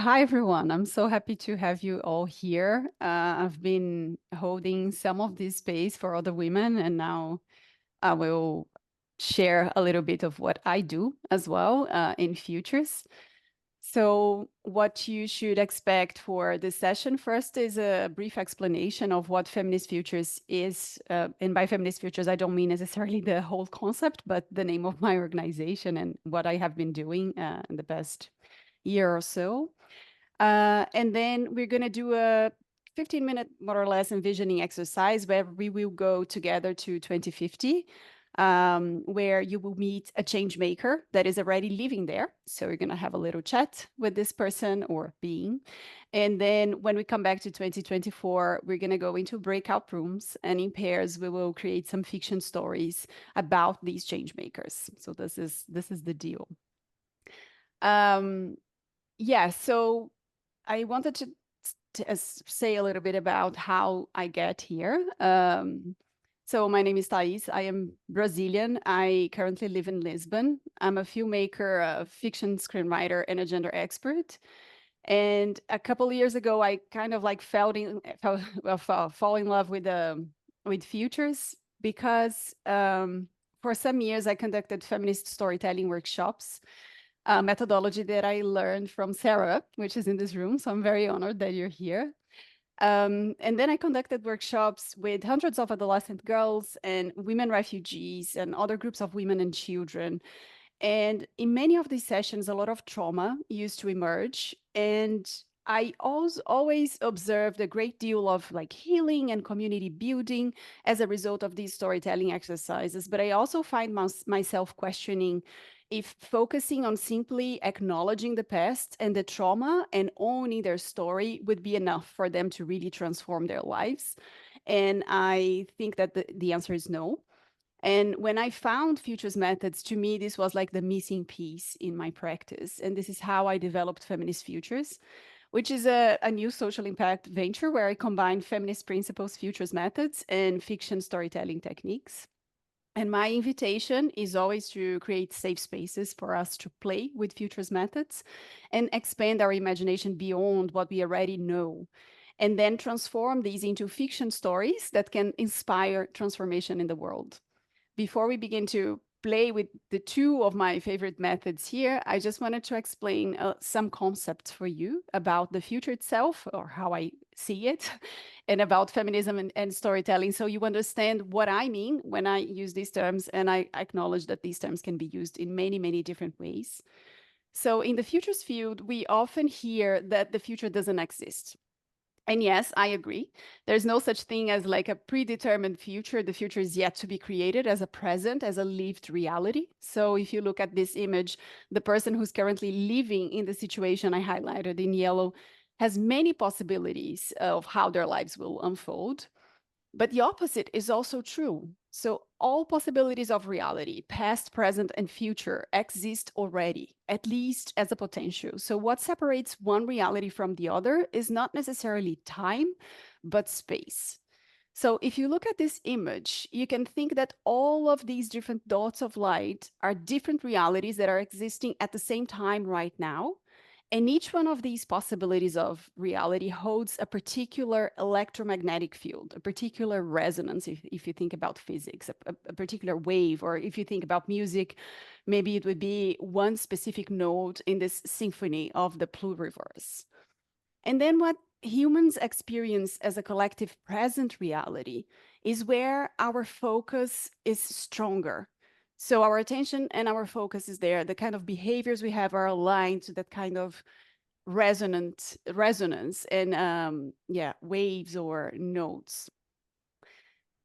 Hi, everyone. I'm so happy to have you all here. I've been holding some of this space for other women, and now I will share a little bit of what I do as well in futures. So, what you should expect for this session first is a brief explanation of what feminist futures is. And by feminist futures, I don't mean necessarily the whole concept, but the name of my organization and what I have been doing in the past year or so. And then we're going to do a 15-minute, more or less, envisioning exercise where we will go together to 2050, where you will meet a change maker that is already living there. So you're going to have a little chat with this person or being. And then when we come back to 2024, we're going to go into breakout rooms, and in pairs, we will create some fiction stories about these change makers. So this is the deal. Um, yeah, so I wanted to say a little bit about how I get here. So my name is Thays. I am Brazilian. I currently live in Lisbon. I'm a filmmaker, a fiction screenwriter, and a gender expert. And a couple of years ago, I kind of like fall in love with futures because for some years I conducted feminist storytelling workshops, a methodology that I learned from Sarah, which is in this room. So I'm very honored that you're here. And then I conducted workshops with hundreds of adolescent girls and women refugees and other groups of women and children. And in many of these sessions, a lot of trauma used to emerge. And I always observed a great deal of like healing and community building as a result of these storytelling exercises. But I also find myself questioning if focusing on simply acknowledging the past and the trauma and owning their story would be enough for them to really transform their lives. And I think that the answer is no. And when I found futures methods, to me, this was like the missing piece in my practice. And this is how I developed Feminist Futures, which is a new social impact venture where I combine feminist principles, futures methods, and fiction storytelling techniques. And my invitation is always to create safe spaces for us to play with futures methods and expand our imagination beyond what we already know, and then transform these into fiction stories that can inspire transformation in the world. Before we begin to play with the two of my favorite methods here, I just wanted to explain some concepts for you about the future itself or how I see it, and about feminism and storytelling. So you understand what I mean when I use these terms, and I acknowledge that these terms can be used in many, many different ways. So in the futures field, we often hear that the future doesn't exist. And yes, I agree. There's no such thing as like a predetermined future. The future is yet to be created as a present, as a lived reality. So if you look at this image, the person who's currently living in the situation I highlighted in yellow has many possibilities of how their lives will unfold. But the opposite is also true. So all possibilities of reality, past, present, and future, exist already, at least as a potential. So what separates one reality from the other is not necessarily time, but space. So if you look at this image, you can think that all of these different dots of light are different realities that are existing at the same time right now. And each one of these possibilities of reality holds a particular electromagnetic field, a particular resonance, if you think about physics, a particular wave, or if you think about music, maybe it would be one specific note in this symphony of the pluriverse. And then what humans experience as a collective present reality is where our focus is stronger. So our attention and our focus is there. The kind of behaviors we have are aligned to that kind of resonance and yeah, waves or notes.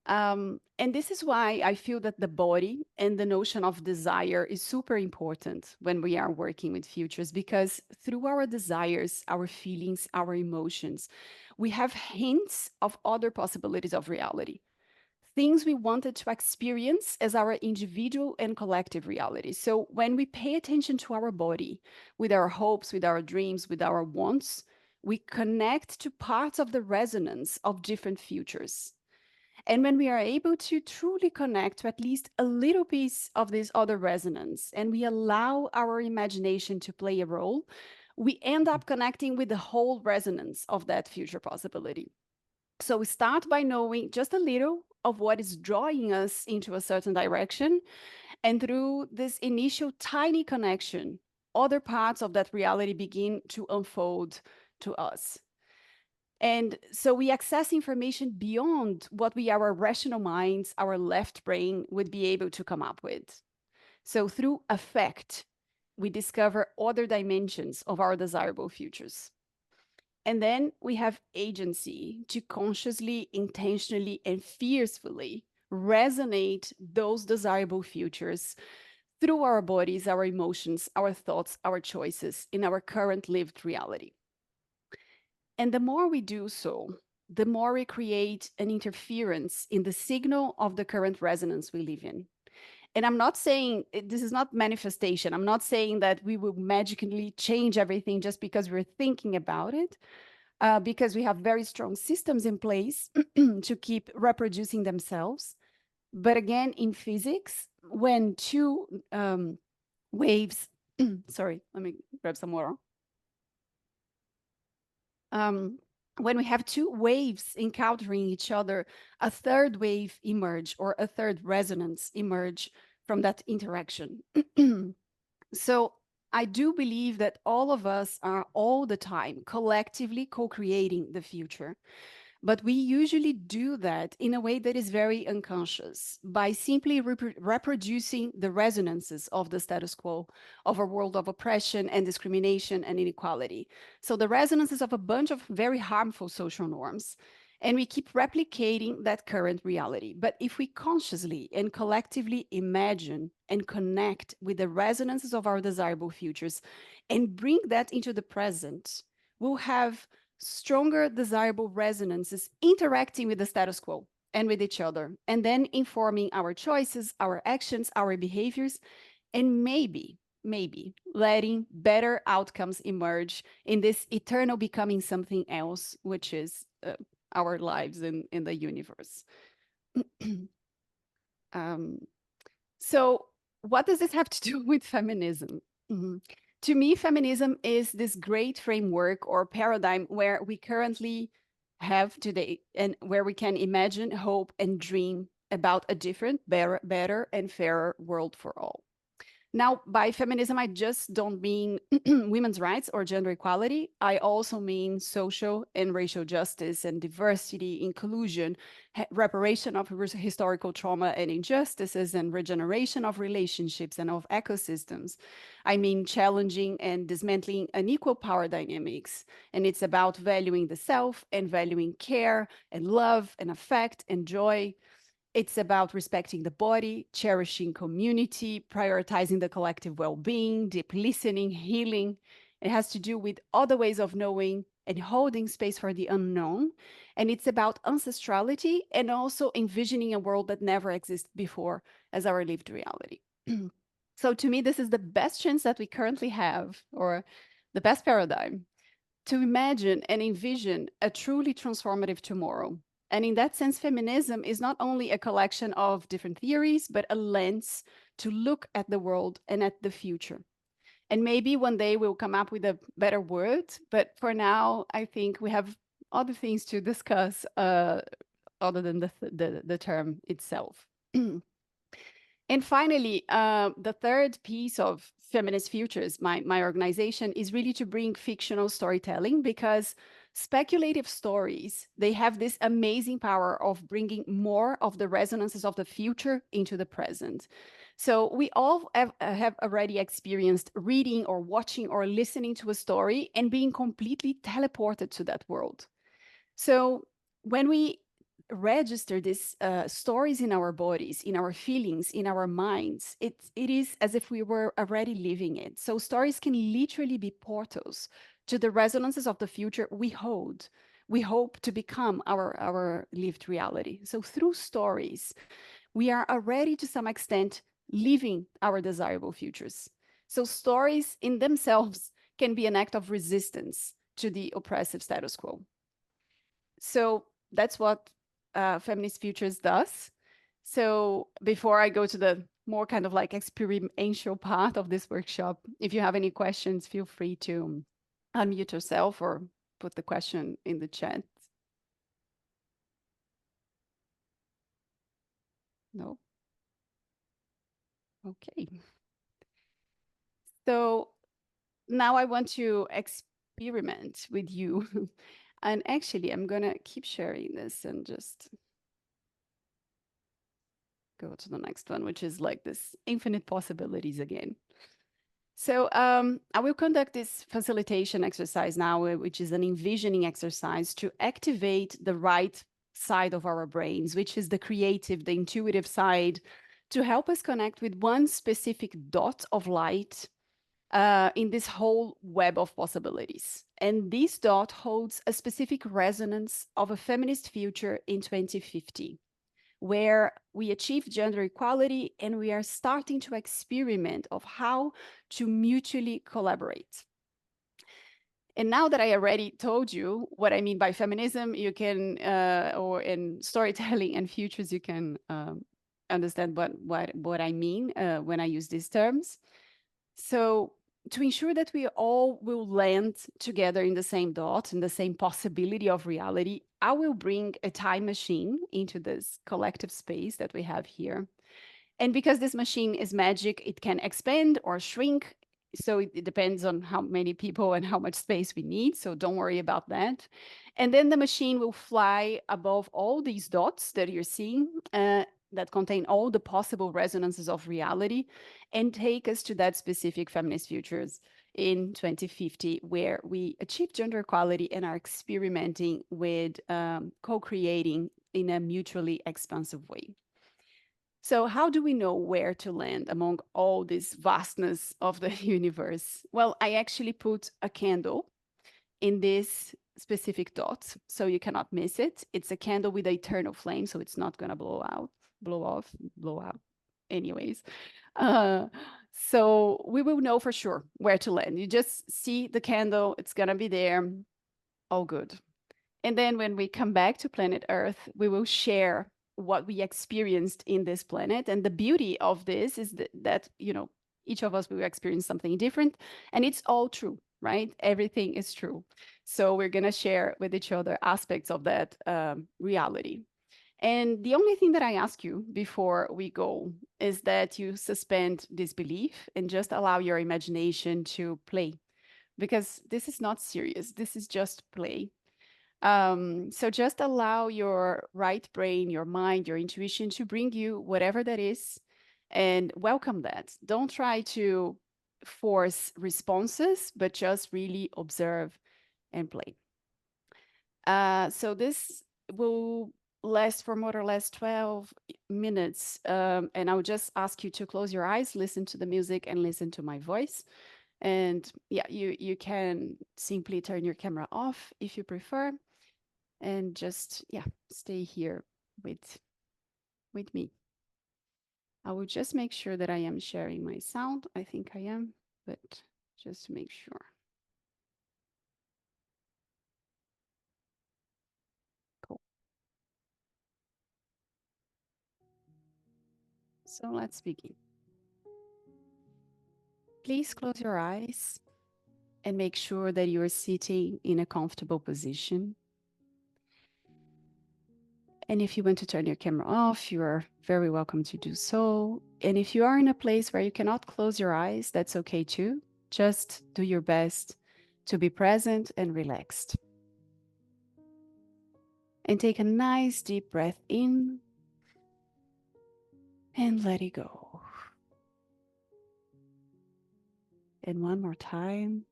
And this is why I feel that the body and the notion of desire is super important when we are working with futures, because through our desires, our feelings, our emotions, we have hints of other possibilities of reality, things we wanted to experience as our individual and collective reality. So when we pay attention to our body, with our hopes, with our dreams, with our wants, we connect to parts of the resonance of different futures. And when we are able to truly connect to at least a little piece of this other resonance, and we allow our imagination to play a role, we end up connecting with the whole resonance of that future possibility. So we start by knowing just a little of what is drawing us into a certain direction. And through this initial tiny connection, other parts of that reality begin to unfold to us. And so we access information beyond what our rational minds, our left brain would be able to come up with. So through affect, we discover other dimensions of our desirable futures. And then we have agency to consciously, intentionally, and fiercely resonate those desirable futures through our bodies, our emotions, our thoughts, our choices in our current lived reality. And the more we do so, the more we create an interference in the signal of the current resonance we live in. And I'm not saying this is not manifestation. I'm not saying that we will magically change everything just because we're thinking about it, because we have very strong systems in place to keep reproducing themselves. But again, in physics, when two waves, sorry, let me grab some water. When we have two waves encountering each other, a third wave emerge or a third resonance emerge from that interaction. So I do believe that all of us are all the time collectively co-creating the future. But we usually do that in a way that is very unconscious by simply reproducing the resonances of the status quo of a world of oppression and discrimination and inequality. So the resonances of a bunch of very harmful social norms. And we keep replicating that current reality. But if we consciously and collectively imagine and connect with the resonances of our desirable futures and bring that into the present, we'll have stronger desirable resonances interacting with the status quo and with each other, and then informing our choices, our actions, our behaviors, and maybe letting better outcomes emerge in this eternal becoming something else, which is our lives in the universe. So what does this have to do with feminism? To me, feminism is this great framework or paradigm where we currently have today and where we can imagine, hope, and dream about a different, better and fairer world for all. Now, by feminism, I just don't mean women's rights or gender equality. I also mean social and racial justice and diversity, inclusion, reparation of historical trauma and injustices, and regeneration of relationships and of ecosystems. I mean challenging and dismantling unequal power dynamics. And it's about valuing the self and valuing care and love and affect and joy. It's about respecting the body, cherishing community, prioritizing the collective well-being, deep listening, healing. It has to do with other ways of knowing and holding space for the unknown. And it's about ancestrality and also envisioning a world that never existed before as our lived reality. So to me, this is the best chance that we currently have, or the best paradigm, to imagine and envision a truly transformative tomorrow. And in that sense, feminism is not only a collection of different theories, but a lens to look at the world and at the future. And maybe one day we'll come up with a better word, but for now, I think we have other things to discuss other than the term itself. And finally, the third piece of Feminist Futures, my organization, is really to bring fictional storytelling, because speculative stories, they have this amazing power of bringing more of the resonances of the future into the present. So we all have already experienced reading or watching or listening to a story and being completely teleported to that world. So when we register these stories in our bodies, in our feelings, in our minds, it is as if we were already living it. So stories can literally be portals to the resonances of the future we hold. We hope to become our lived reality. So through stories, we are already to some extent living our desirable futures. So stories in themselves can be an act of resistance to the oppressive status quo. So that's what Feminist Futures does. So before I go to the more kind of like experiential part of this workshop, if you have any questions, feel free to unmute yourself or put the question in the chat. No? Okay. So now I want to experiment with you. And actually, I'm going to keep sharing this and just go to the next one, which is like this infinite possibilities again. So I will conduct this facilitation exercise now, which is an envisioning exercise to activate the right side of our brains, which is the creative, the intuitive side, to help us connect with one specific dot of light in this whole web of possibilities. And this dot holds a specific resonance of a feminist future in 2050, where we achieve gender equality and we are starting to experiment of how to mutually collaborate. And now that I already told you what I mean by feminism, you can, or in storytelling and futures, you can understand what I mean when I use these terms. So to ensure that we all will land together in the same dot, in the same possibility of reality, I will bring a time machine into this collective space that we have here. And because this machine is magic, it can expand or shrink. So it depends on how many people and how much space we need. So don't worry about that. And then the machine will fly above all these dots that you're seeing that contain all the possible resonances of reality and take us to that specific feminist futures in 2050, where we achieve gender equality and are experimenting with co-creating in a mutually expansive way. So, how do we know where to land among all this vastness of the universe? Well, I actually put a candle in this specific dot, so you cannot miss it. It's a candle with eternal flame, so it's not going to blow out, anyways. Uh, so we will know for sure where to land. You just see the candle, it's going to be there. All good. And then when we come back to planet Earth, we will share what we experienced in this planet. And the beauty of this is that, you know, each of us will experience something different and it's all true, right? Everything is true. So we're going to share with each other aspects of that reality. And the only thing that I ask you before we go is that you suspend disbelief and just allow your imagination to play, because this is not serious. This is just play. So just allow your right brain, your mind, your intuition to bring you whatever that is and welcome that. Don't try to force responses, but just really observe and play. So this will last for more or less 12 minutes. And I would just ask you to close your eyes, listen to the music and listen to my voice. And yeah, you can simply turn your camera off if you prefer and just, yeah, stay here with me. I will just make sure that I am sharing my sound. I think I am, but just to make sure. Cool. So let's begin. Please close your eyes and make sure that you are sitting in a comfortable position. And if you want to turn your camera off, you are very welcome to do so. And if you are in a place where you cannot close your eyes, that's okay too. Just do your best to be present and relaxed. And take a nice deep breath in and let it go. And one more time.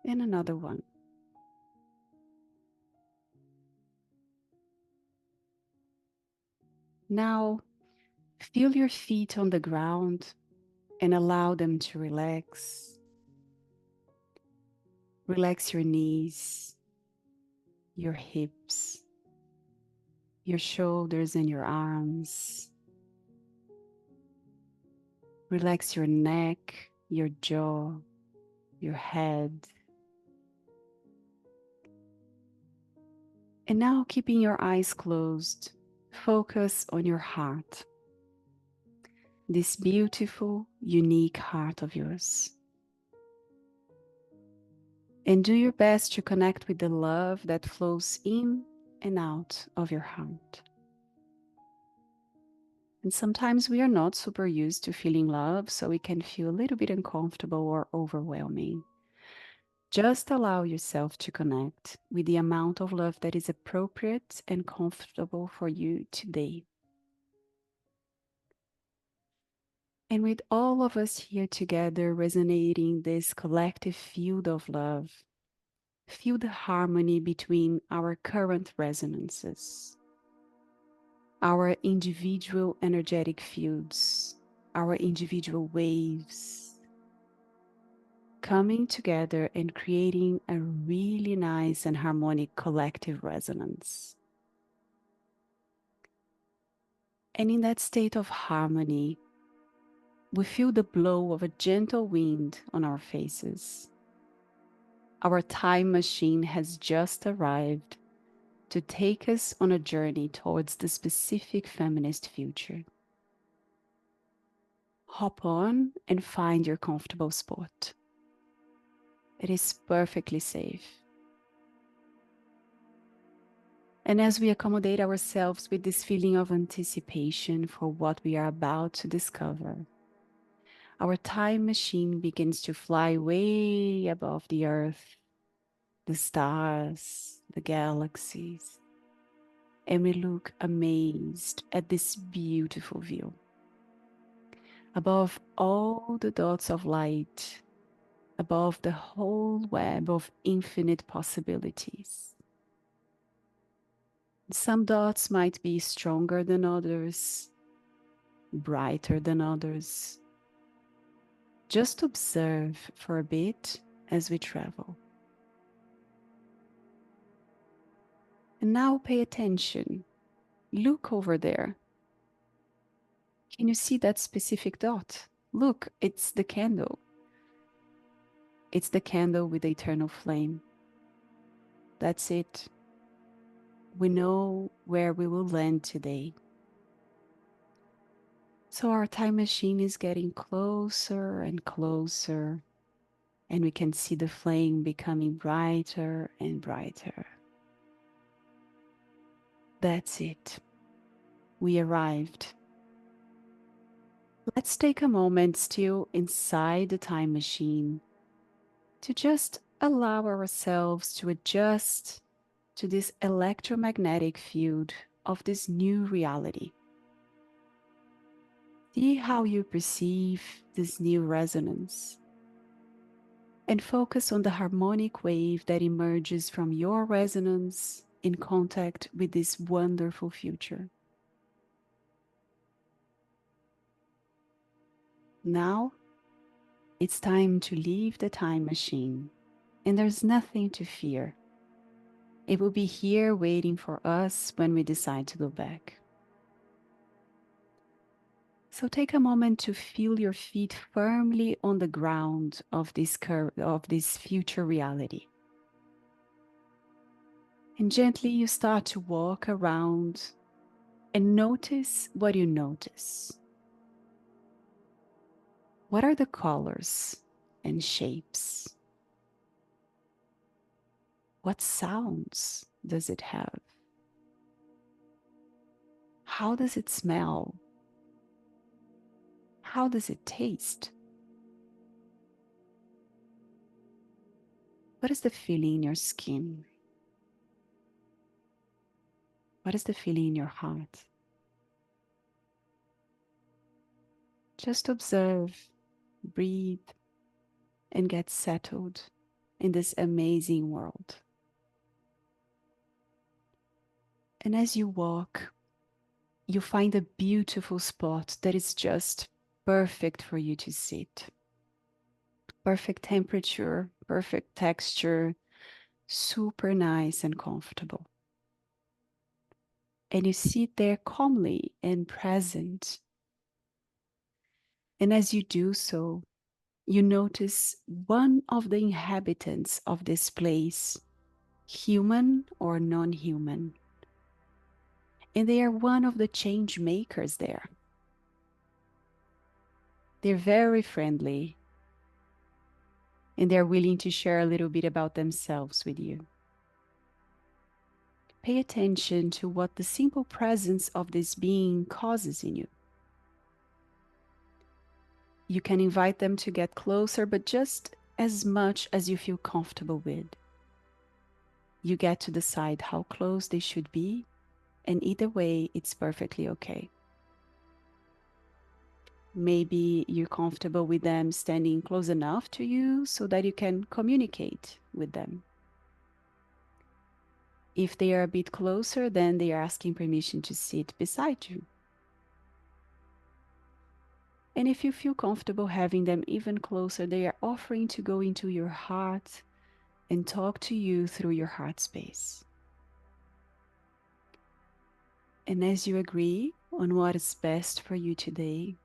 And another one. Now, feel your feet on the ground and allow them to relax. Relax your knees, your hips, your shoulders and your arms. Relax your neck, your jaw, your head. And now, keeping your eyes closed, focus on your heart. this beautiful, unique heart of yours. And do your best to connect with the love that flows in and out of your heart. And sometimes we are not super used to feeling love, so it can feel a little bit uncomfortable or overwhelming. Just allow yourself to connect with the amount of love that is appropriate and comfortable for you today. And with all of us here together resonating this collective field of love, feel the harmony between our current resonances, our individual energetic fields, our individual waves, coming together and creating a really nice and harmonic collective resonance. And in that state of harmony, we feel the blow of a gentle wind on our faces. Our time machine has just arrived to take us on a journey towards the specific feminist future. Hop on and find your comfortable spot. It is perfectly safe. And as we accommodate ourselves with this feeling of anticipation for what we are about to discover, our time machine begins to fly way above the earth, the stars, the galaxies, and we look amazed at this beautiful view. Above all the dots of light, above the whole web of infinite possibilities. Some dots might be stronger than others, brighter than others. Just observe for a bit as we travel. And now pay attention. Look over there. Can you see that specific dot? Look, it's the candle. It's the candle with the eternal flame. That's it. We know where we will land today. So our time machine is getting closer and closer, and we can see the flame becoming brighter and brighter. That's it. We arrived. Let's take a moment still inside the time machine to just allow ourselves to adjust to this electromagnetic field of this new reality. See how you perceive this new resonance and focus on the harmonic wave that emerges from your resonance in contact with this wonderful future. Now, it's time to leave the time machine, and there's nothing to fear. It will be here waiting for us when we decide to go back. So take a moment to feel your feet firmly on the ground of this future reality. And gently you start to walk around and notice what you notice. What are the colors and shapes? What sounds does it have? How does it smell? How does it taste? What is the feeling in your skin? What is the feeling in your heart? Just observe, breathe, and get settled in this amazing world. And as you walk, you find a beautiful spot that is just perfect for you to sit. Perfect temperature, perfect texture, super nice and comfortable. And you sit there calmly and present. And as you do so, you notice one of the inhabitants of this place, human or non-human. And they are one of the change makers there. They're very friendly, and they're willing to share a little bit about themselves with you. Pay attention to what the simple presence of this being causes in you. You can invite them to get closer, but just as much as you feel comfortable with. You get to decide how close they should be, and either way, it's perfectly okay. Maybe you're comfortable with them standing close enough to you so that you can communicate with them. If they are a bit closer, then they are asking permission to sit beside you. And if you feel comfortable having them even closer, they are offering to go into your heart and talk to you through your heart space. And as you agree on what is best for you today,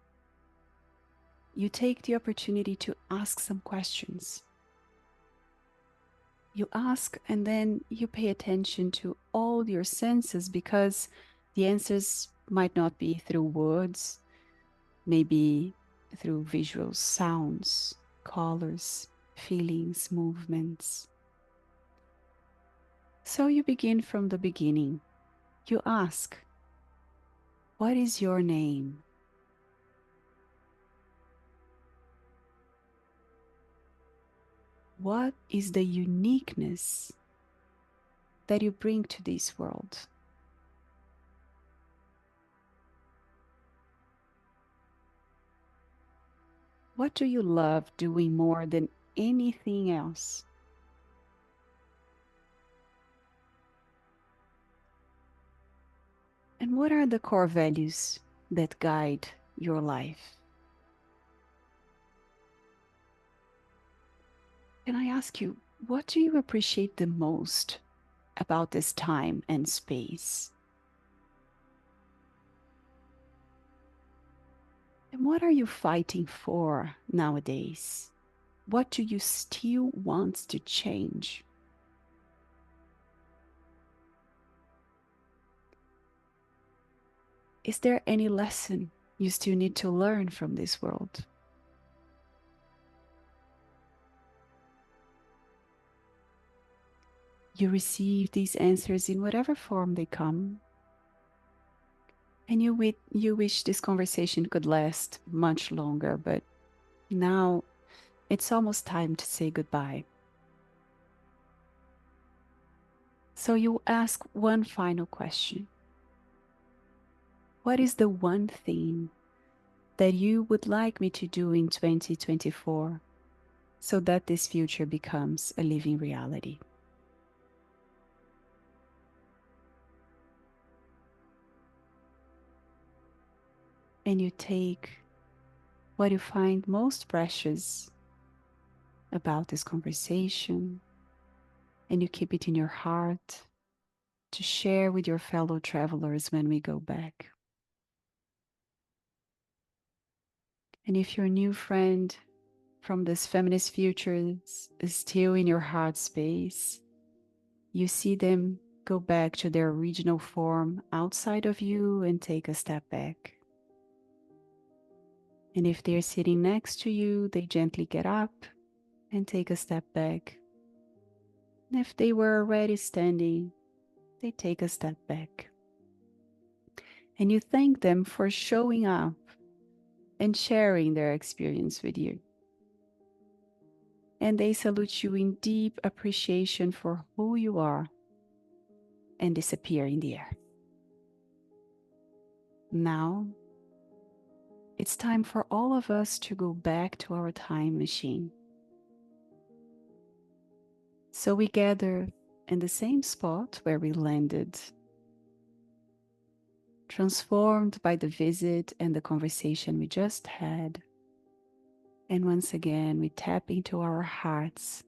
you take the opportunity to ask some questions. You ask and then you pay attention to all your senses, because the answers might not be through words, maybe through visual sounds, colors, feelings, movements. So you begin from the beginning. You ask, what is your name? What is the uniqueness that you bring to this world? What do you love doing more than anything else? And what are the core values that guide your life? Can I ask you, what do you appreciate the most about this time and space? And what are you fighting for nowadays? What do you still want to change? Is there any lesson you still need to learn from this world? You receive these answers in whatever form they come, and you wish this conversation could last much longer, but now it's almost time to say goodbye. So you ask one final question. What is the one thing that you would like me to do in 2024 so that this future becomes a living reality? And you take what you find most precious about this conversation, and you keep it in your heart to share with your fellow travelers when we go back. And if your new friend from this feminist future is still in your heart space, you see them go back to their original form outside of you and take a step back. And if they're sitting next to you, they gently get up and take a step back. And if they were already standing, they take a step back. And you thank them for showing up and sharing their experience with you. And they salute you in deep appreciation for who you are and disappear in the air. Now, it's time for all of us to go back to our time machine. So we gather in the same spot where we landed, transformed by the visit and the conversation we just had. And once again, we tap into our hearts,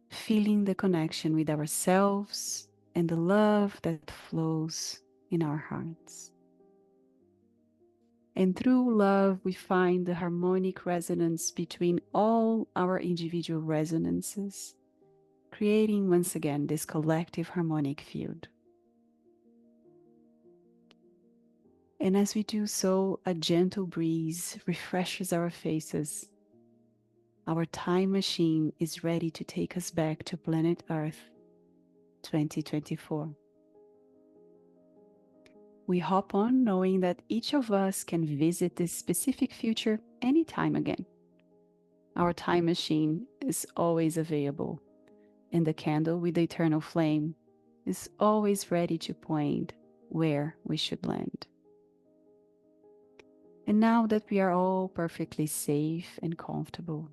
feeling the connection with ourselves and the love that flows in our hearts. And through love, we find the harmonic resonance between all our individual resonances, creating once again this collective harmonic field. And as we do so, a gentle breeze refreshes our faces. Our time machine is ready to take us back to planet Earth 2024. We hop on knowing that each of us can visit this specific future anytime again. Our time machine is always available, and the candle with the eternal flame is always ready to point where we should land. And now that we are all perfectly safe and comfortable,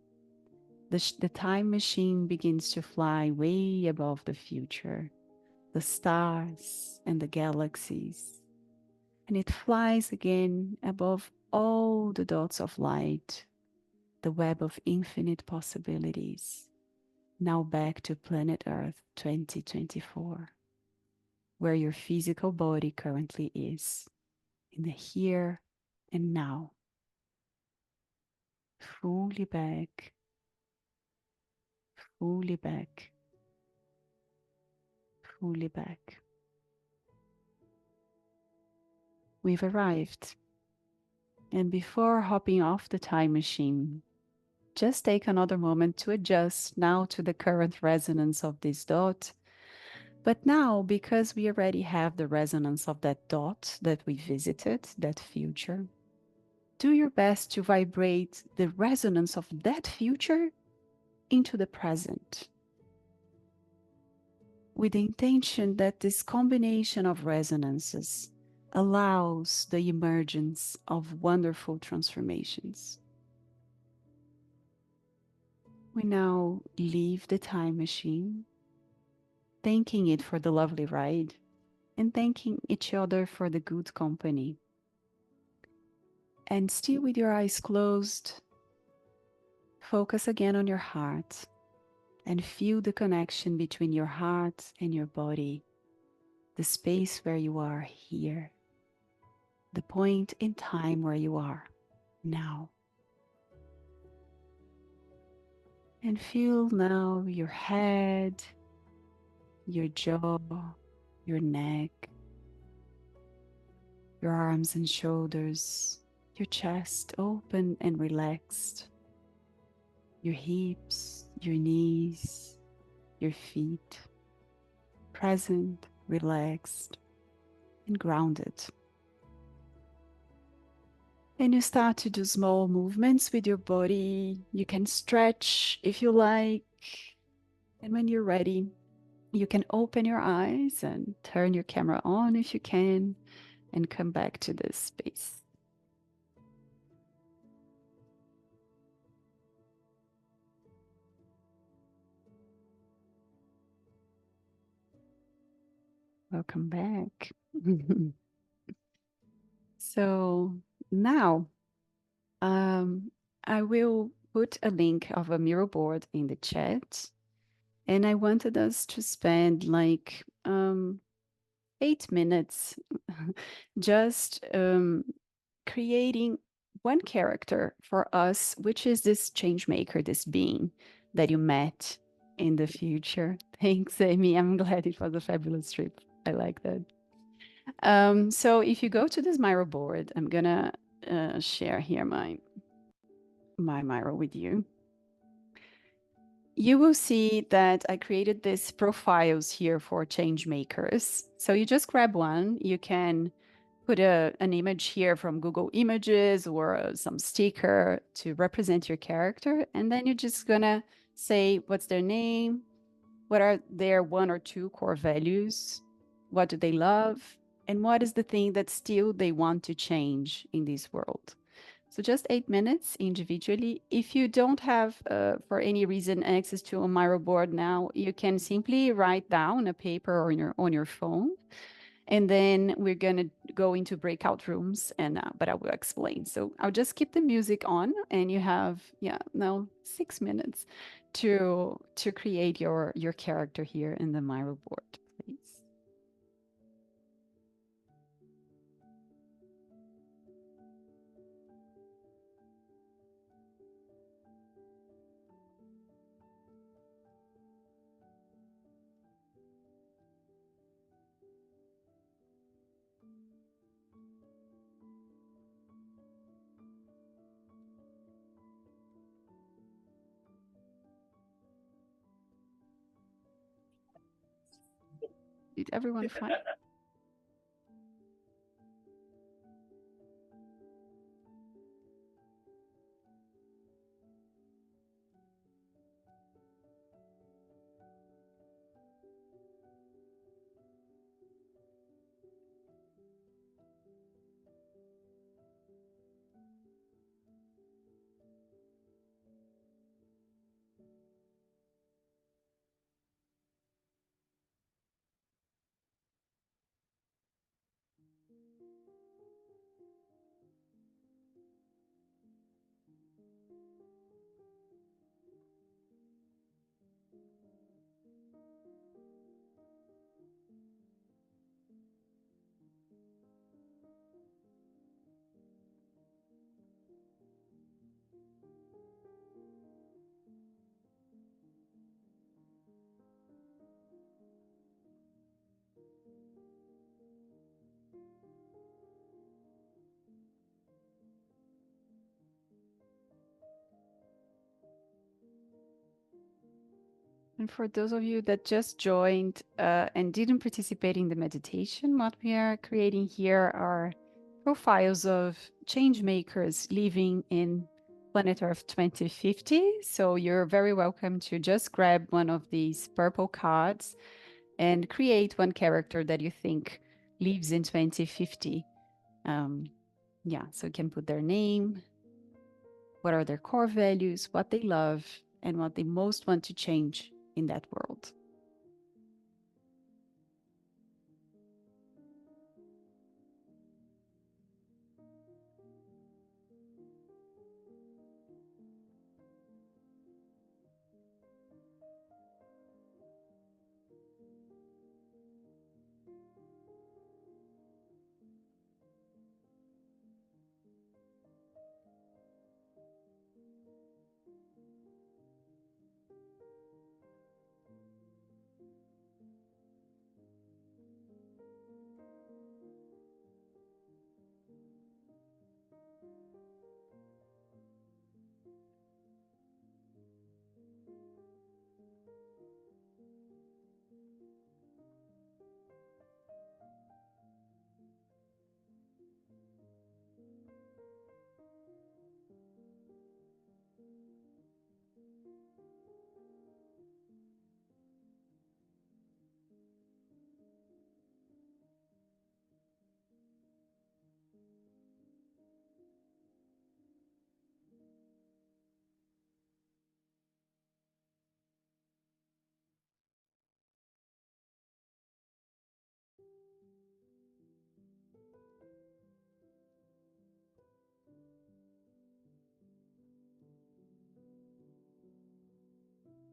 the time machine begins to fly way above the future, the stars and the galaxies. And it flies again above all the dots of light, the web of infinite possibilities. Now back to planet Earth 2024, where your physical body currently is, in the here and now. Fully back, fully back, fully back. We've arrived. And before hopping off the time machine, just take another moment to adjust now to the current resonance of this dot. But now, because we already have the resonance of that dot that we visited, that future, do your best to vibrate the resonance of that future into the present, with the intention that this combination of resonances allows the emergence of wonderful transformations. We now leave the time machine, thanking it for the lovely ride and thanking each other for the good company. And still with your eyes closed, focus again on your heart and feel the connection between your heart and your body, the space where you are here, the point in time where you are now. And feel now your head, your jaw, your neck, your arms and shoulders, your chest open and relaxed, your hips, your knees, your feet, present, relaxed, and grounded. And you start to do small movements with your body. You can stretch if you like. And when you're ready, you can open your eyes and turn your camera on if you can, and come back to this space. Welcome back. So now I will put a link of a mural board in the chat. And I wanted us to spend like 8 minutes just creating one character for us, which is this change maker, this being that you met in the future. Thanks, Amy. I'm glad it was a fabulous trip. I like that. So if you go to this Miro board, I'm gonna share here my Miro with you. You will see that I created these profiles here for change makers. So you just grab one. You can put an image here from Google Images or some sticker to represent your character. And then you're just gonna say what's their name, what are their 1 or 2 core values, what do they love, and what is the thing that still they want to change in this world. So just 8 minutes individually. If you don't have, for any reason, access to a Miro board now, you can simply write down a paper or on your phone. And then we're going to go into breakout rooms, and but I will explain. So I'll just keep the music on, and you have, now 6 minutes to create your character here in the Miro board, please. Did everyone find? And for those of you that just joined and didn't participate in the meditation, what we are creating here are profiles of change makers living in Planet Earth 2050. So you're very welcome to just grab one of these purple cards and create one character that you think lives in 2050. Yeah, so you can put their name, what are their core values, what they love, and what they most want to change in that world.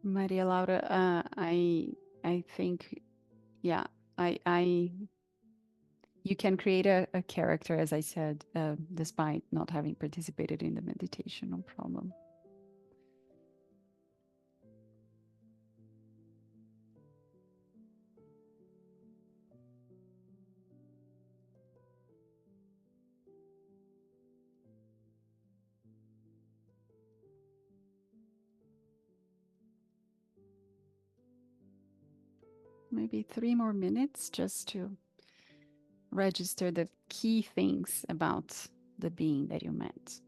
Maria Laura, I think, yeah, I you can create a character, as I said, despite not having participated in the meditation, no problem. Maybe 3 more minutes just to register the key things about the being that you met.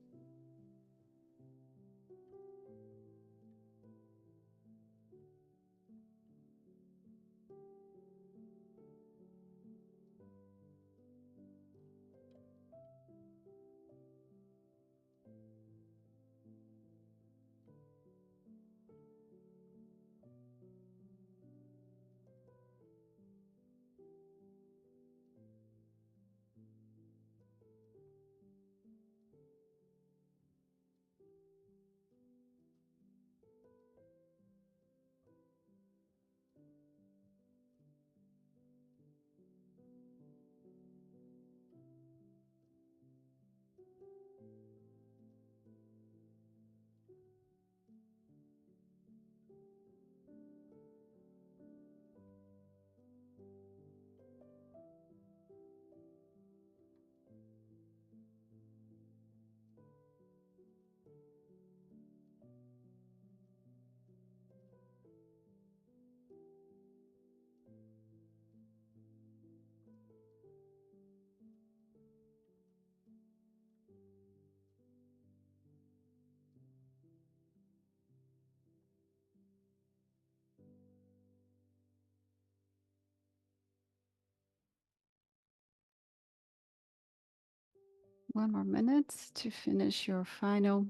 1 more minute to finish your final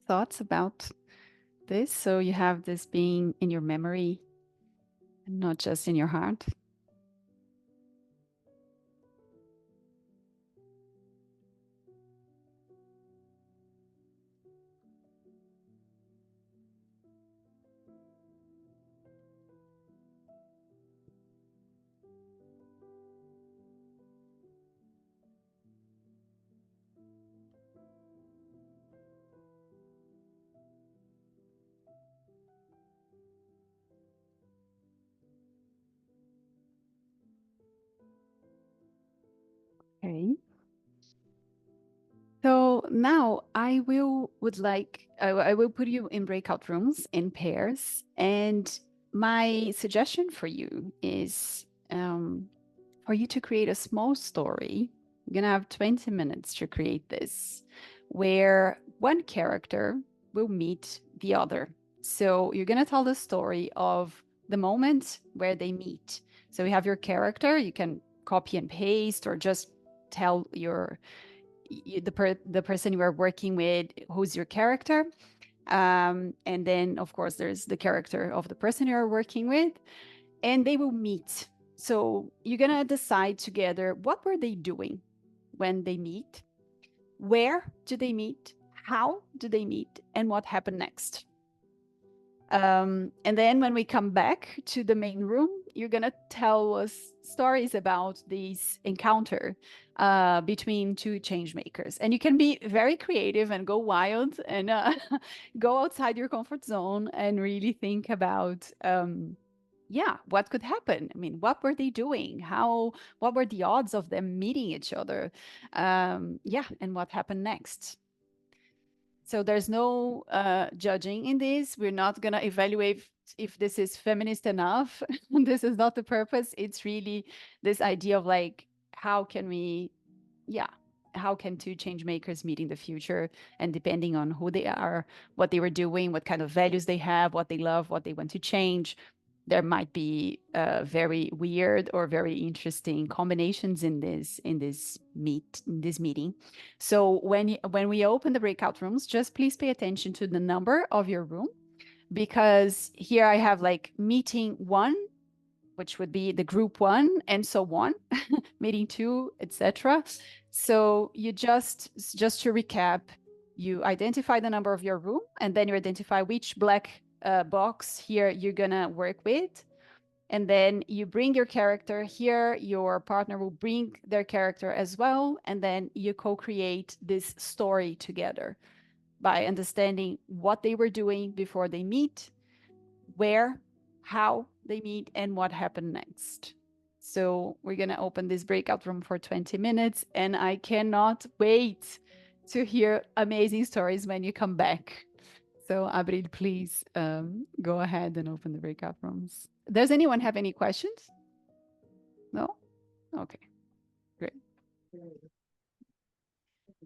thoughts about this. So you have this being in your memory and not just in your heart. Okay. So now I will put you in breakout rooms in pairs, and my suggestion for you is for you to create a small story. You're gonna have 20 minutes to create this, where one character will meet the other. So you're gonna tell the story of the moment where they meet. So you have your character, you can copy and paste or just tell the person you are working with who's your character. And then, of course, there's the character of the person you're working with, and they will meet. So you're going to decide together what were they doing when they meet, where do they meet, how do they meet, and what happened next. And then when we come back to the main room, you're gonna tell us stories about this encounter between two change makers. And you can be very creative and go wild and go outside your comfort zone and really think about, yeah, what could happen? I mean, what were they doing? What were the odds of them meeting each other? Yeah, and what happened next? So there's no judging in this. We're not going to evaluate if this is feminist enough. This is not the purpose. It's really this idea of like, how can we, yeah, how can two change makers meet in the future? And depending on who they are, what they were doing, what kind of values they have, what they love, what they want to change, there might be very weird or very interesting combinations in this meeting. So when we open the breakout rooms, just please pay attention to the number of your room, because here I have like meeting 1, which would be the group 1, and so on, meeting 2, etc. So you just to recap, you identify the number of your room, and then you identify which black box here you're gonna work with. And then you bring your character here, your partner will bring their character as well, and then you co-create this story together by understanding what they were doing before they meet, where, how they meet, and what happened next. So we're going to open this breakout room for 20 minutes, and I cannot wait to hear amazing stories when you come back. So Abril, please go ahead and open the breakout rooms. Does anyone have any questions? No? Okay, great.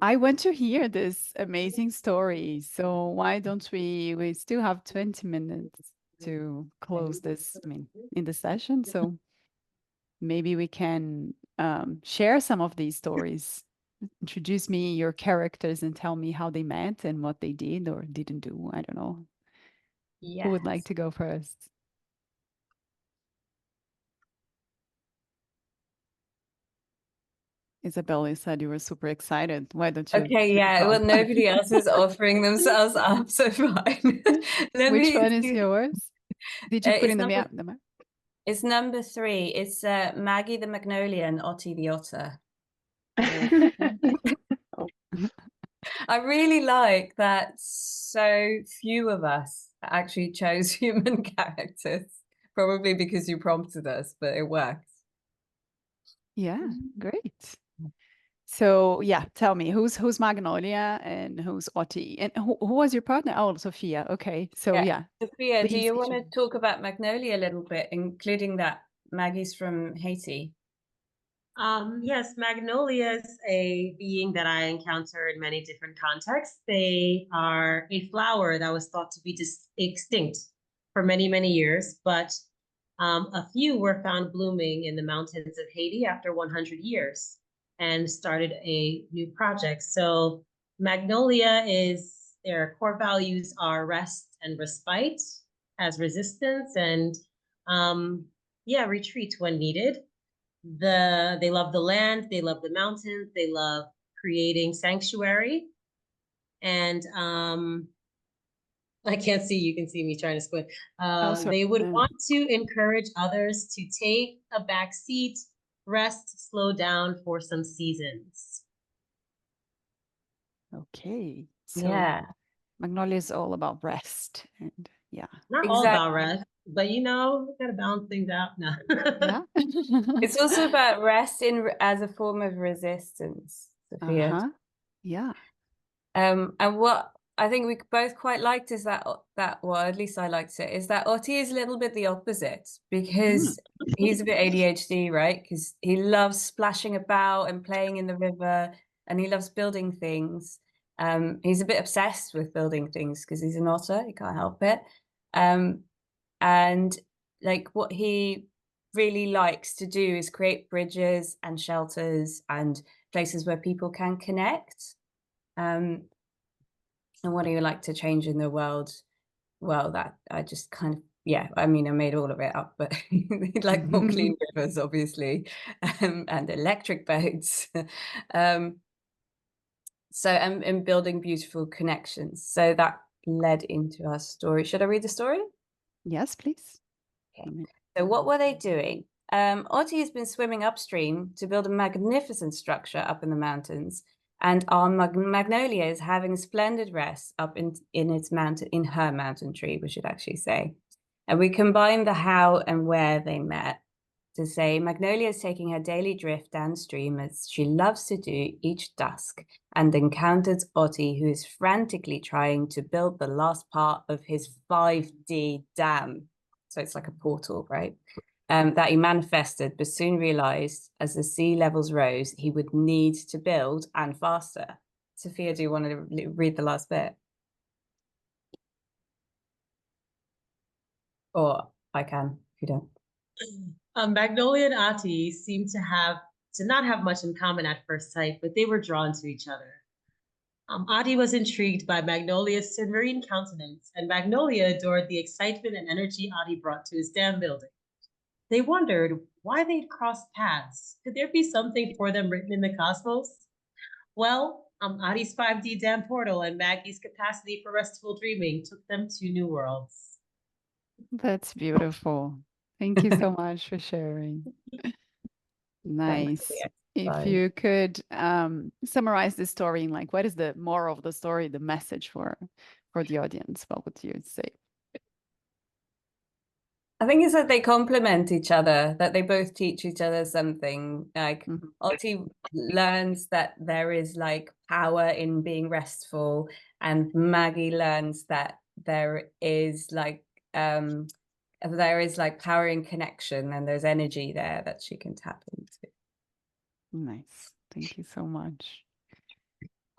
I want to hear this amazing story. So why don't we still have 20 minutes to close this, I mean, in the session. So maybe we can share some of these stories. Introduce me your characters and tell me how they met and what they did or didn't do. I don't know. Who would like to go first? Isabella, you said you were super excited. Why don't you? Okay, yeah. Well, nobody else is offering themselves up, so fine. Which one is yours? Did you put in the map? It's number 3. It's Maggie the Magnolia and Otty the Otter. I really like that so few of us actually chose human characters. Probably because you prompted us, but it works. Yeah, great. So yeah, tell me who's Magnolia and who's Otty, and who was your partner? Oh, Sophia. Okay, so yeah. Sophia, do you want to talk about Magnolia a little bit, including that Maggie's from Haiti? Yes, Magnolia is a being that I encounter in many different contexts. They are a flower that was thought to be extinct for many, many years, but a few were found blooming in the mountains of Haiti after 100 years. and started a new project. So Magnolia their core values are rest and respite as resistance and retreat when needed. They love the land, they love the mountains, they love creating sanctuary. And I can't see, you can see me trying to squint. They would want to encourage others to take a back seat, rest, slow down for some seasons. Okay. So Yeah. Magnolia is all about rest and Not all about rest, but gotta balance things out now. Yeah. It's also about rest as a form of resistance, Sophia. Yeah. And what I think we both quite liked is that well, at least I liked it, is that Otti is a little bit the opposite, because he's a bit ADHD, right? Because he loves splashing about and playing in the river, and he loves building things. He's a bit obsessed with building things because he's an otter, he can't help it. And like what he really likes to do is create bridges and shelters and places where people can connect. And what do you like to change in the world? Well, that I just kind of, I mean, I made all of it up, but he'd like more clean rivers, obviously, and electric boats. So, and building beautiful connections. So that led into our story. Should I read the story? Yes, please. Okay. So what were they doing? Otti has been swimming upstream to build a magnificent structure up in the mountains, and our Magnolia is having a splendid rest up in her mountain tree, we should actually say. And we combined the how and where they met to say Magnolia is taking her daily drift downstream, as she loves to do each dusk, and encounters Otti, who is frantically trying to build the last part of his 5D dam. So it's like a portal, right? That he manifested, but soon realized as the sea levels rose, he would need to build and faster. Sophia, do you want to read the last bit? Or I can, if you don't. Magnolia and Otti seem to not have much in common at first sight, but they were drawn to each other. Otti was intrigued by Magnolia's serene countenance, and Magnolia adored the excitement and energy Otti brought to his dam building. They wondered why they'd crossed paths. Could there be something for them written in the cosmos? Well, Otti's 5D dam portal and Maggie's capacity for restful dreaming took them to new worlds. That's beautiful. Thank you so much for sharing. Nice. If you could summarize the story in like, what is the moral of the story, the message for the audience, what would you say? I think it's that they complement each other, that they both teach each other something. Like Otti learns that there is like power in being restful, and Maggie learns that there is like power in connection, and there's energy there that she can tap into. Nice. Thank you so much.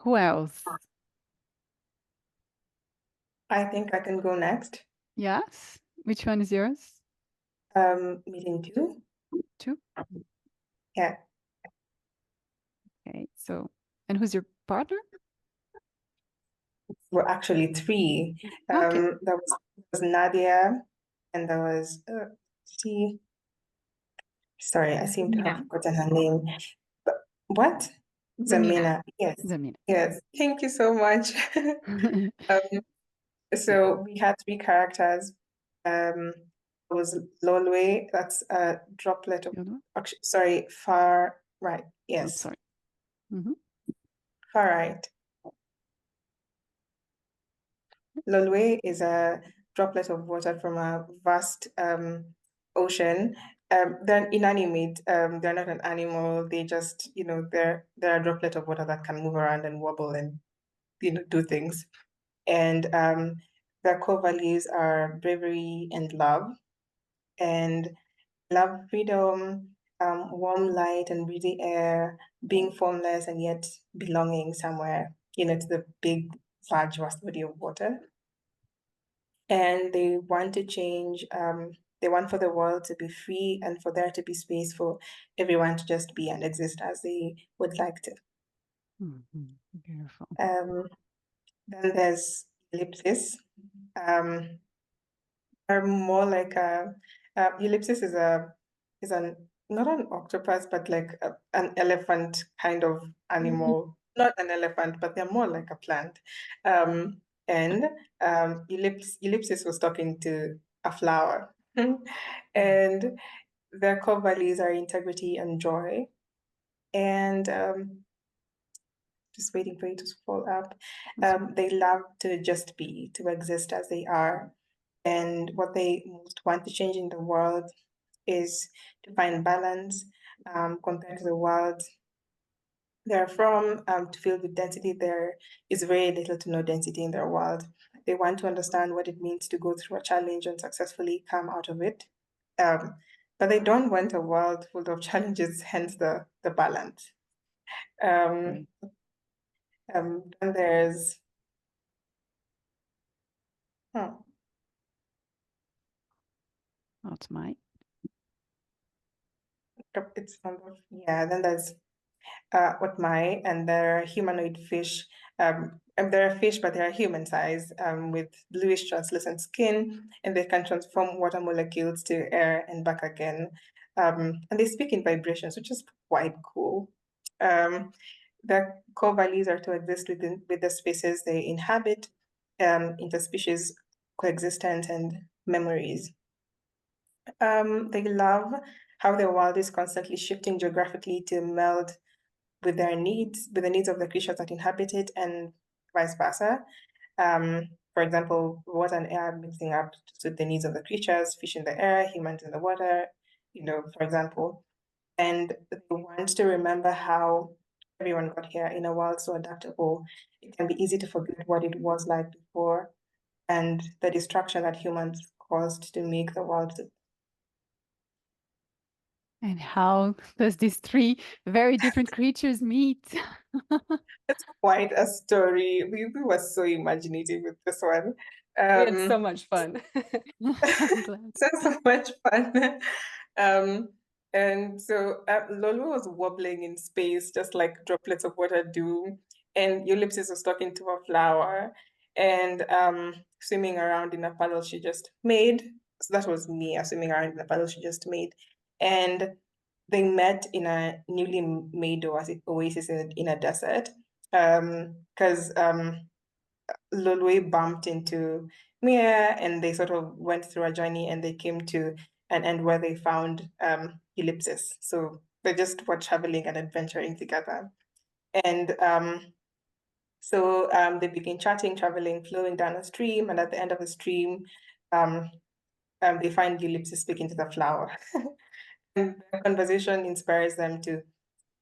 Who else? I think I can go next. Yes. Which one is yours? Meeting two. Two? Yeah. Okay. So, and who's your partner? We're actually three. Okay. There was Nadia, and there was she. Sorry, I seem to have forgotten her name. But what? Zamina. Yes. Zamina. Yes. Thank you so much. So we had three characters. It was Lolwe, that's a droplet of, sorry, far right. Yes. Sorry. Far right. Lolwe is a droplet of water from a vast ocean. They're inanimate. They're not an animal. They just, they're a droplet of water that can move around and wobble and, do things. And their core values are bravery and love. And love, freedom, warm light and breezy air, being formless and yet belonging somewhere, to the big, large, vast body of water. And they want to change They want for the world to be free and for there to be space for everyone to just be and exist as they would like to. Beautiful. Then there's ellipsis. Are more like ellipsis is an not an octopus, but like an elephant kind of animal. Not an elephant, but they're more like a plant. And ellipsis was talking to a flower, and their core values are integrity and joy. And just waiting for you to scroll up. They love to just be, to exist as they are. And what they most want to change in the world is to find balance compared to the world they're from, to feel with density. There is very little to no density in their world. They want to understand what it means to go through a challenge and successfully come out of it. But they don't want a world full of challenges, hence the balance. Right. And there's That's my. it's then there's and there are humanoid fish. And there are fish, but they are human size with bluish translucent skin, and they can transform water molecules to air and back again. And they speak in vibrations, which is quite cool. Their core values are to exist with the species they inhabit, interspecies coexistence and memories. They love how the world is constantly shifting geographically to meld with the needs of the creatures that inhabit it, and vice versa. For example, water and air mixing up to suit the needs of the creatures, fish in the air, humans in the water, for example. And they want to remember how everyone got here in a world so adaptable. It can be easy to forget what it was like before and the destruction that humans caused to make the world. And how does these three very different creatures meet? It's quite a story. We were so imaginative with this one. We had so much fun. I'm glad. So much fun. And so Lolo was wobbling in space, just like droplets of water do. And Ulysses was talking to a flower and swimming around in a puddle she just made. So that was me swimming around in a puddle she just made. And they met in a newly made oasis in a desert. Because Lolwe bumped into Mia and they sort of went through a journey and they came to an end where they found ellipsis. So they just were traveling and adventuring together. And so they begin chatting, traveling, flowing down a stream, and at the end of the stream, they find ellipsis speaking to the flower. And the conversation inspires them to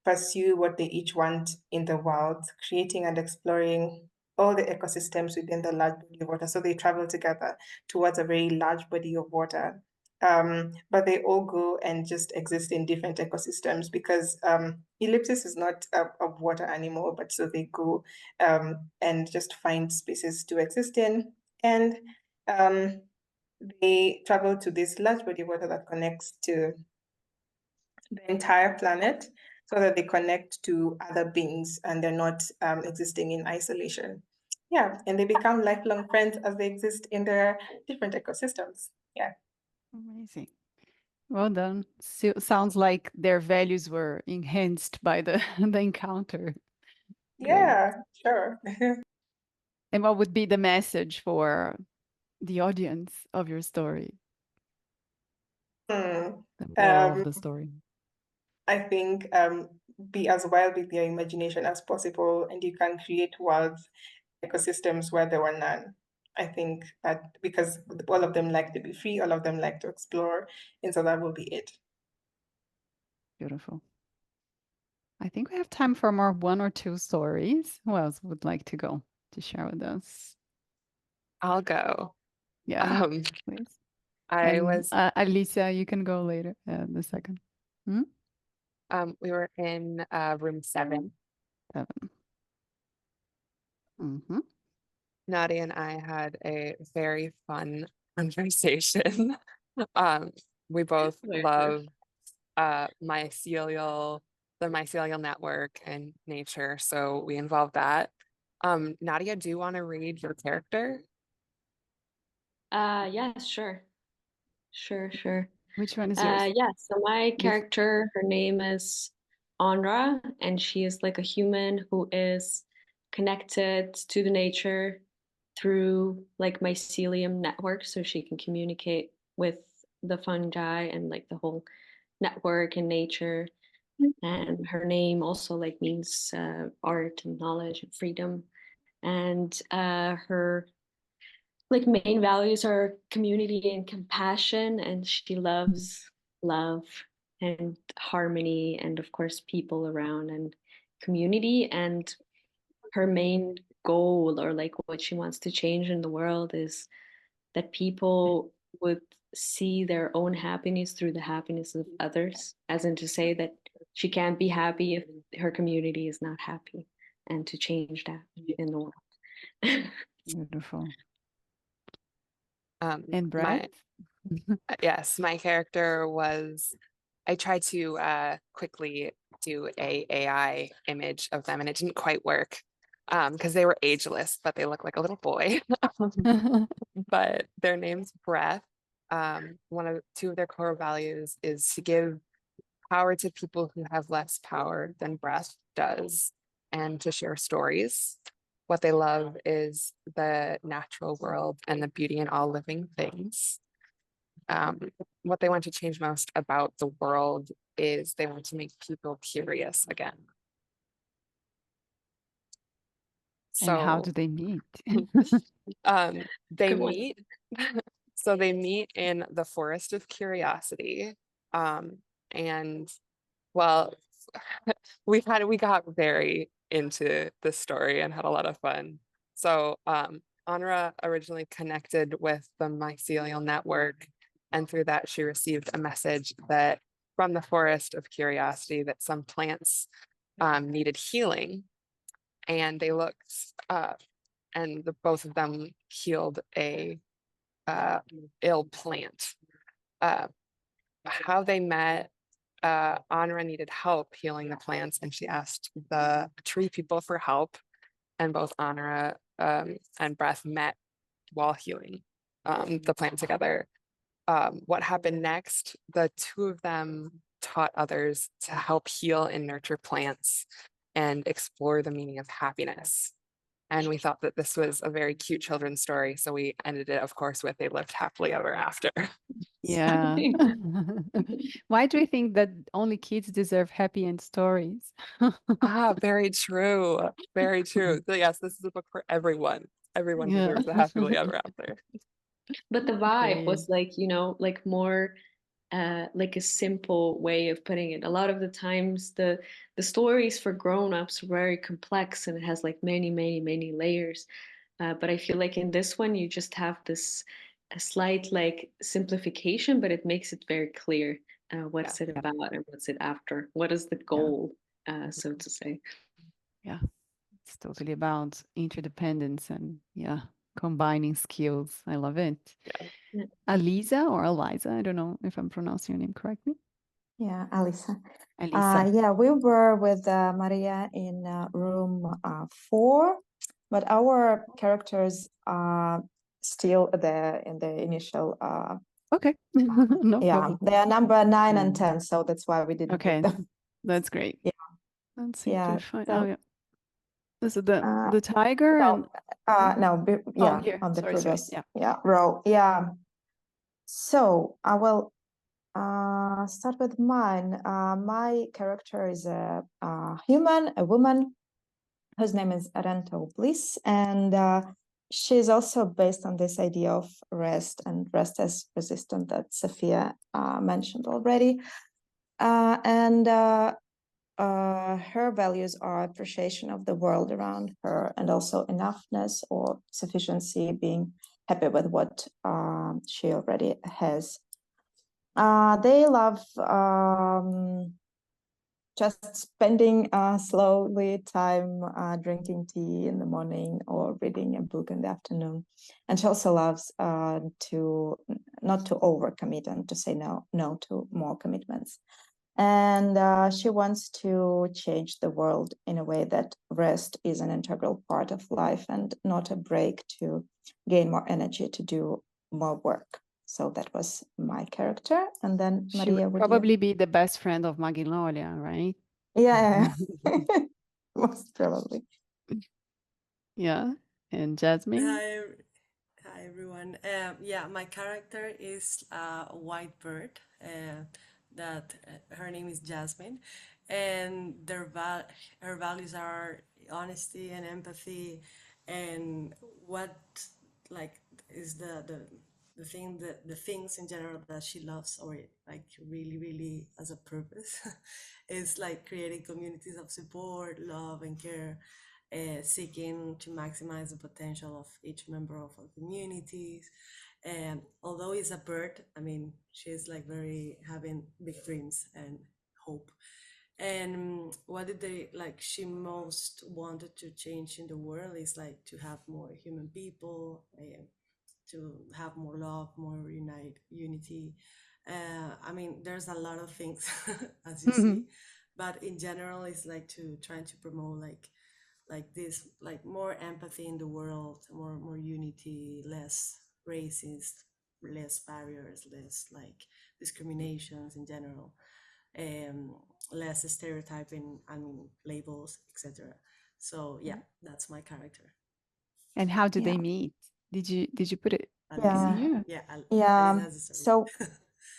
pursue what they each want in the world, creating and exploring all the ecosystems within the large body of water. So they travel together towards a very large body of water. But they all go and just exist in different ecosystems because ellipsis is not a water animal, but so they go and just find spaces to exist in. And they travel to this large body of water that connects to the entire planet so that they connect to other beings and they're not existing in isolation. Yeah, and they become lifelong friends as they exist in their different ecosystems. Yeah. Amazing. Well done. Sounds like their values were enhanced by the encounter. Yeah, sure. And what would be the message for the audience of your story? The moral of the story. I think be as wild with your imagination as possible, and you can create worlds, ecosystems where there were none. I think that because all of them like to be free, all of them like to explore, and so that will be it. Beautiful. I think we have time for more 1 or 2 stories. Who else would like to go to share with us? I'll go. Yeah, please. Alicia, you can go later in a second. We were in room 7. 7. Mm-hmm. Nadia and I had a very fun conversation. We both Very love the mycelial network and nature, so we involve that. Nadia, do you want to read your character? Yeah, sure. Which one is yours? Yeah, so my This- character, her name is Onra, and she is like a human who is connected to the nature through like mycelium network, so she can communicate with the fungi and like the whole network and nature. And her name also like means art and knowledge and freedom. And her like main values are community and compassion, and she loves love and harmony and of course people around and community. And her main goal, or like what she wants to change in the world, is that people would see their own happiness through the happiness of others, as in to say that she can't be happy if her community is not happy, and to change that in the world. Beautiful. Um, And Brad? Yes, my character was, I tried to quickly do a AI image of them and it didn't quite work because they were ageless, but they look like a little boy. But their name's Breath. Two of their core values is to give power to people who have less power than Breath does, and to share stories. What they love is the natural world and the beauty in all living things. What they want to change most about the world is they want to make people curious again. And how So do they meet? they Good one. meet. So they meet in the Forest of Curiosity. And well, we got very into the story and had a lot of fun. So Anra originally connected with the mycelial network, and through that she received a message that from the Forest of Curiosity that some plants needed healing, and they looked and both of them healed a ill plant. How they met, Anra needed help healing the plants, and she asked the tree people for help, and both Anra and Breath met while healing the plant together. What happened next, the two of them taught others to help heal and nurture plants and explore the meaning of happiness. And we thought that this was a very cute children's story, so we ended it, of course, with they lived happily ever after. Yeah. Why do we think that only kids deserve happy end stories? Very true. Very true. So yes, this is a book for everyone. Everyone Yeah. deserves a happily ever after. But the vibe Great. was like, like more like a simple way of putting it. A lot of the times the stories for grown-ups are very complex and it has like many layers. But I feel like in this one you just have this a slight like simplification, but it makes it very clear what's it about and what's it after. What is the goal, so to say. Yeah. It's totally about interdependence and combining skills. I love it. Yeah. Alisa or Eliza, I don't know if I'm pronouncing your name correctly. Yeah, Alisa. Alisa. Yeah, we were with Maria in room 4, but our characters are still there in the initial. Okay, no Yeah, problem. they are number 9 and 10, so that's why we didn't Okay, pick them. that's great. Yeah. Let's see. Yeah. Fine. So, Oh yeah. This is the tiger no, and no, yeah, here. on the Sorry, previous yeah. row. Yeah. So I will start with mine. My character is a human, a woman whose name is Arento Bliss, and she's also based on this idea of rest and rest as resistant that Sophia mentioned already. And her values are appreciation of the world around her and also enoughness or sufficiency, being happy with what she already has. They love just spending slowly time drinking tea in the morning or reading a book in the afternoon. And she also loves to not to overcommit and to say no to more commitments. And she wants to change the world in a way that rest is an integral part of life and not a break to gain more energy to do more work. So that was my character. And then She Maria, would probably be the best friend of Magnolia, right? Yeah. Most probably. Yeah. And Jasmine? Hi everyone. Yeah, my character is a white bird. That her name is Jasmine, and her values are honesty and empathy, and what like is the thing that the things in general that she loves, or like really as a purpose, is like creating communities of support, love, and care, seeking to maximize the potential of each member of our communities. And although it's a bird, I mean, she's like very having big dreams and hope. And what did they like? She most wanted to change in the world is like to have more human people, to have more love, more unity. I mean, there's a lot of things as you see, but in general, it's like to trying to promote like this, like more empathy in the world, more unity, less racist, less barriers, less like discriminations in general, less stereotyping, I mean, labels, etc. So yeah, that's my character. And how did Yeah. they meet? Did you put it? Yeah. Yeah. Yeah. Alisa has a story. So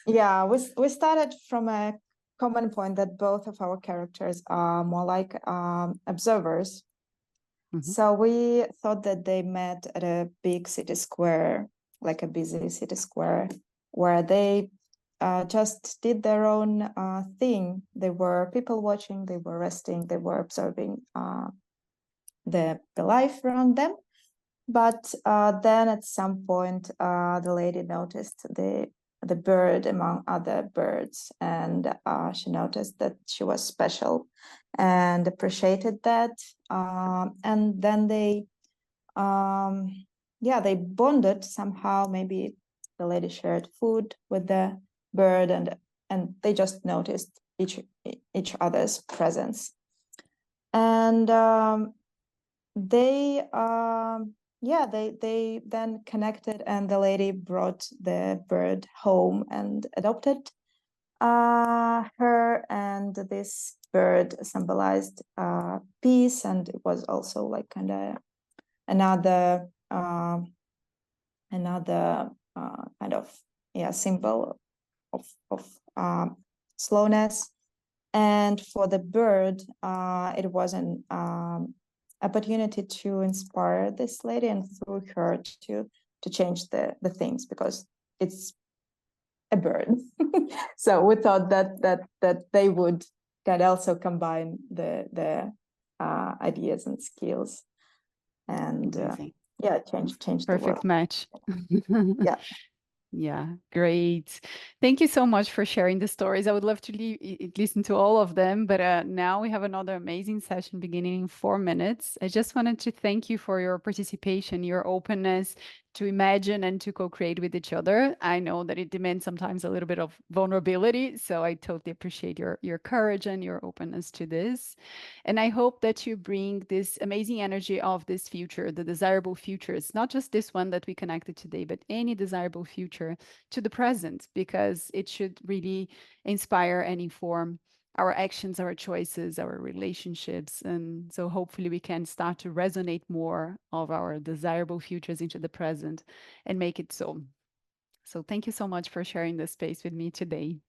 yeah, we started from a common point that both of our characters are more like observers. So we thought that they met at a big city square, like a busy city square, where they just did their own thing. They were people watching, they were resting, they were observing the life around them. But then at some point, the lady noticed the bird among other birds, and she noticed that she was special and appreciated that. And then they bonded somehow. Maybe the lady shared food with the bird, and they just noticed each other's presence. And they then connected, and the lady brought the bird home and adopted her, and this bird symbolized peace, and it was also like kind of another kind of symbol of slowness. And for the bird, it was an opportunity to inspire this lady, and through her to change the things, because it's a bird. So we thought that they would can also combine the ideas and skills, and change the Perfect world. match. Yeah. Yeah, great. Thank you so much for sharing the stories. I would love to listen to all of them, but now we have another amazing session beginning in 4 minutes. I just wanted to thank you for your participation, your openness to imagine and to co-create with each other. I know that it demands sometimes a little bit of vulnerability, so I totally appreciate your courage and your openness to this. And I hope that you bring this amazing energy of this future, the desirable future. It's not just this one that we connected today, but any desirable future to the present, because it should really inspire and inform our actions, our choices, our relationships. And so hopefully we can start to resonate more of our desirable futures into the present and make it so. So thank you so much for sharing this space with me today.